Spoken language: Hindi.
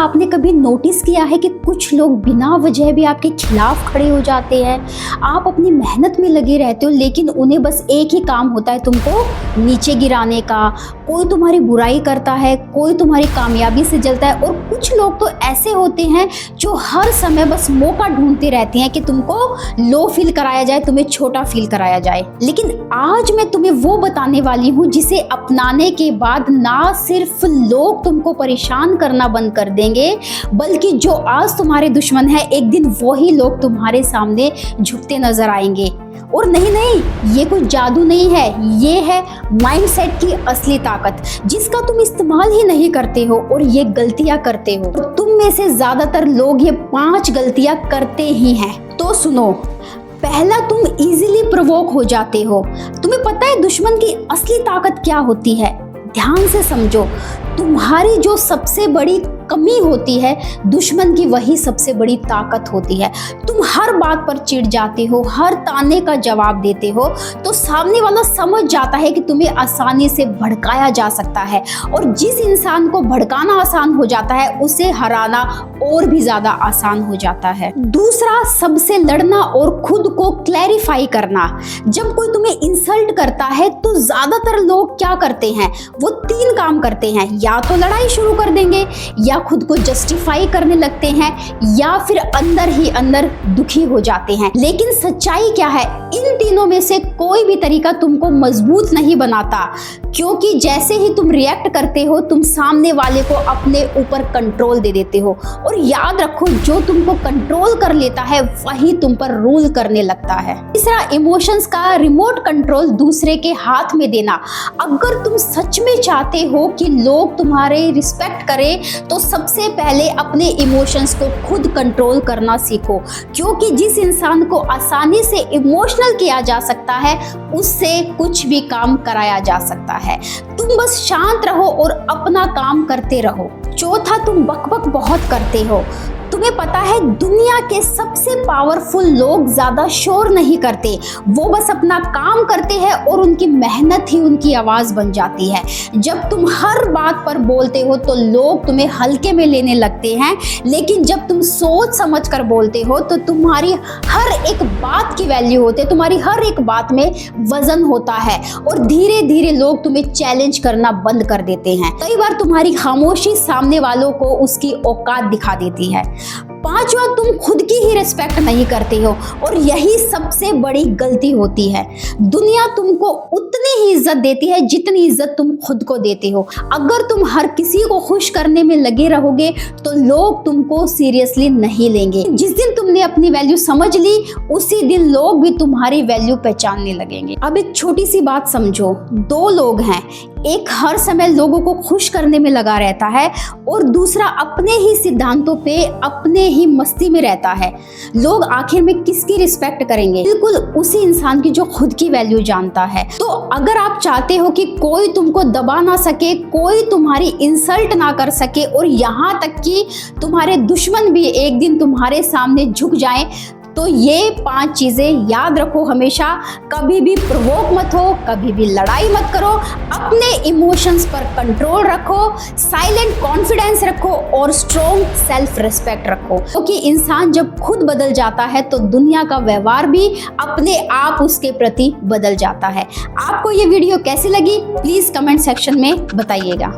आपने कभी नोटिस किया है कि कुछ लोग बिना वजह भी आपके खिलाफ खड़े हो जाते हैं? आप अपनी मेहनत में लगे रहते हो लेकिन उन्हें बस एक ही काम होता है तुमको नीचे गिराने का। कोई तुम्हारी बुराई करता है, कोई तुम्हारी कामयाबी से जलता है, और कुछ लोग तो ऐसे होते हैं जो हर समय बस मौका ढूंढते रहते हैं कि तुमको लो फील कराया जाए, तुम्हें छोटा फील कराया जाए। लेकिन आज मैं तुम्हें वो बताने वाली हूँ जिसे अपनाने के बाद ना सिर्फ लोग तुमको परेशान करना बंद कर देंगे, बल्कि जो आज तुम्हारे दुश्मन है एक दिन वही लोग तुम्हारे सामने झुकते नजर आएंगे। और नहीं, ये कोई जादू नहीं है, ये है माइंडसेट की असली ताकत, जिसका तुम इस्तेमाल ही नहीं करते हो और ये गलतियां करते हो। तुम में से ज्यादातर लोग ये 5 गलतियां करते ही हैं। तो सुनो, पहला, तुम इजीली प्रोवोक हो जाते हो। तुम्हें पता है दुश्मन की असली ताकत क्या होती है? ध्यान से समझो, तुम्हारी जो सबसे बड़ी कमी होती है दुश्मन की वही सबसे बड़ी ताकत होती है। तुम हर बात पर चिढ़ जाते हो, हर ताने का जवाब देते हो, तो सामने वाला समझ जाता है कि तुम्हें आसानी से भड़काया जा सकता है, और जिस इंसान को भड़काना आसान हो जाता है उसे हराना और भी ज्यादा आसान हो जाता है। दूसरा, सबसे लड़ना और खुद को क्लैरिफाई करना। जब कोई तुम्हें इंसल्ट करता है तो ज्यादातर लोग क्या करते हैं, वो 3 काम करते हैं। या तो लड़ाई शुरू कर देंगे, या खुद को जस्टिफाई करने लगते हैं, या फिर अंदर ही अंदर दुखी हो जाते हैं। लेकिन सच्चाई क्या है, इन तीनों में से कोई भी तरीका तुमको मजबूत नहीं बनाता, क्योंकि जैसे ही तुम रिएक्ट करते हो तुम सामने वाले को अपने ऊपर कंट्रोल दे देते हो। और याद रखो, जो तुमको कंट्रोल कर लेता है वही तुम पर रूल करने लगता है। तीसरा, इमोशंस का रिमोट कंट्रोल दूसरे के हाथ में देना। अगर तुम सच में चाहते हो कि लोग तुम्हारे रिस्पेक्ट करें तो सबसे पहले अपने इमोशंस को खुद कंट्रोल करना सीखो, क्योंकि जिस इंसान को आसानी से इमोशनल किया जा सकता है उससे कुछ भी काम कराया जा सकता है। तुम बस शांत रहो और अपना काम करते रहो। चौथा, तुम बकबक बहुत करते हो। तुम्हें पता है दुनिया के सबसे पावरफुल लोग ज्यादा शोर नहीं करते, वो बस अपना काम करते हैं और उनकी मेहनत ही उनकी आवाज बन जाती है। जब तुम हर बात पर बोलते हो तो लोग तुम्हें हल्के में लेने लगते हैं, लेकिन जब तुम सोच समझ कर बोलते हो तो तुम्हारी हर एक बात की वैल्यू होती है, तुम्हारी हर एक बात में वजन होता है, और धीरे धीरे लोग तुम्हें चैलेंज करना बंद कर देते हैं। कई बार तुम्हारी खामोशी सामने वालों को उसकी औकात दिखा देती है। 5वां, तुम खुद की ही रिस्पेक्ट नहीं करते हो, और यही सबसे बड़ी गलती होती है। दुनिया तुमको उतनी ही इज्जत देती है जितनी इज्जत तुम खुद को देते हो। अगर तुम हर किसी को खुश करने में लगे रहोगे तो लोग तुमको सीरियसली नहीं लेंगे। जिस दिन तुमने अपनी वैल्यू समझ ली उसी दिन लोग भी तुम्हारी वैल्यू पहचानने लगेंगे। अब एक छोटी सी बात समझो, 2 लोग हैं, एक हर समय लोगों को खुश करने में लगा रहता है और दूसरा अपने ही सिद्धांतों पे अपने ही मस्ती में रहता है। लोग आखिर में किसकी रिस्पेक्ट करेंगे? बिल्कुल उसी इंसान की जो खुद की वैल्यू जानता है। तो अगर आप चाहते हो कि कोई तुमको दबा ना सके, कोई तुम्हारी इंसल्ट ना कर सके, और यहाँ तक कि तुम्हारे दुश्मन भी एक दिन तुम्हारे सामने झुक जाएं, तो ये 5 चीजें याद रखो हमेशा। कभी भी प्रोवोक मत हो, कभी भी लड़ाई मत करो, अपने इमोशंस पर कंट्रोल रखो, साइलेंट कॉन्फिडेंस रखो और स्ट्रॉन्ग सेल्फ रिस्पेक्ट रखो। क्योंकि इंसान जब खुद बदल जाता है तो दुनिया का व्यवहार भी अपने आप उसके प्रति बदल जाता है। आपको ये वीडियो कैसी लगी प्लीज कमेंट सेक्शन में बताइएगा।